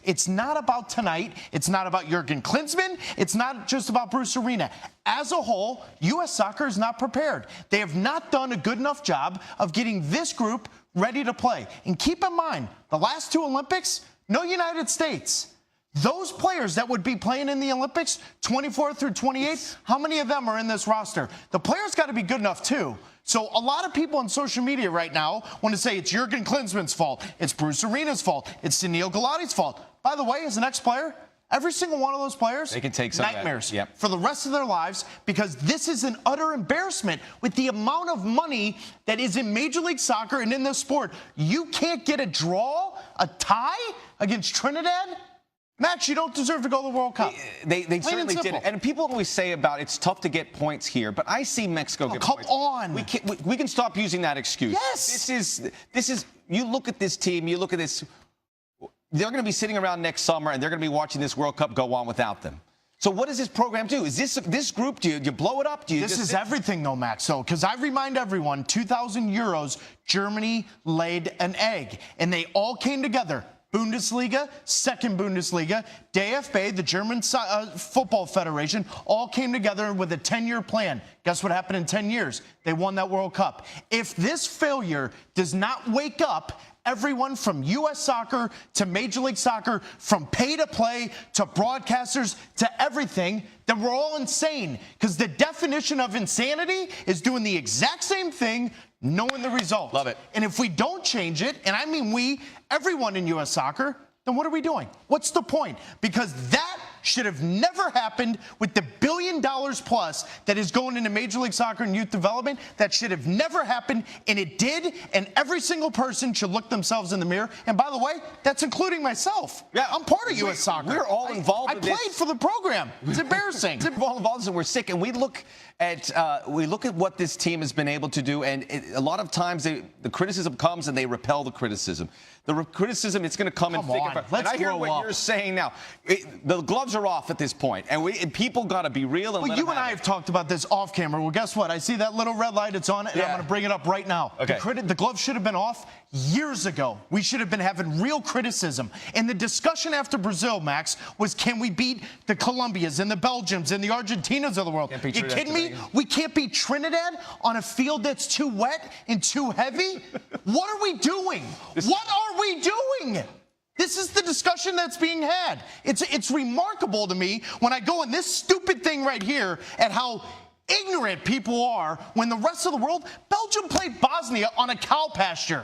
It's not about tonight. It's not about Jurgen Klinsmann. It's not just about Bruce Arena. As a whole, U.S. soccer is not prepared. They have not done a good enough job of getting this group ready to play. And keep in mind, the last two Olympics, no United States. Those players that would be playing in the Olympics, 24 through 28, how many of them are in this roster? The players got to be good enough, too. So a lot of people on social media right now want to say it's Jurgen Klinsmann's fault, it's Bruce Arena's fault, it's Sunil Gulati's fault. By the way, as an ex-player, every single one of those players, they can take some nightmares for the rest of their lives, because this is an utter embarrassment with the amount of money that is in Major League Soccer and in this sport. You can't get a draw, a tie against Trinidad? Max, you don't deserve to go to the World They certainly did. And people always say about it's tough to get points here, but I see Mexico get points. Come on. We can stop using that excuse. Yes. This is, you look at this team, you look at this, they're going to be sitting around next summer and they're going to be watching this World Cup go on without them. So what does this program do? Is this group, do you blow it up? This is everything, though, Max. So, because I remind everyone, 2,000 Euros, Germany laid an egg, and they all came together. Bundesliga, second Bundesliga, DFB, the German Football Federation, all came together with a 10-year plan. Guess what happened in 10 years? They won that World Cup. If this failure does not wake up everyone from U.S. soccer to Major League Soccer, from pay-to-play to broadcasters to everything, then we're all insane. Because the definition of insanity is doing the exact same thing, knowing the result. Love it. And if we don't change it, and I mean we, everyone in U.S. soccer, then what are we doing? What's the point? Because that should have never happened with the $1 billion plus that is going into Major League Soccer and youth development. That should have never happened, and it did, and every single person should look themselves in the mirror. And by the way, that's including myself. Yeah, I'm part of U.S. soccer. We're all involved I played for the program. It's embarrassing. We're all involved and we're sick, and we look at what this team has been able to do, and a lot of times the criticism comes and they repel the criticism. The criticism, it's going to come in thick and fast. And I hear what you're saying now. The gloves are off at this point, and people got to be real. And well, you and I have talked about this off camera. Well, guess what? I see that little red light. It's on, and I'm going to bring it up right now. Okay. The gloves should have been off years ago. We should have been having real criticism. And the discussion after Brazil, Max, was can we beat the Colombias and the Belgiums and the Argentinas of the world? You kidding me? We can't beat Trinidad on a field that's too wet and too heavy? What are we doing? What are we doing? This is the discussion that's being had. It's remarkable to me when I go in this stupid thing right here at how ignorant people are when the rest of the world, Belgium played Bosnia on a cow pasture.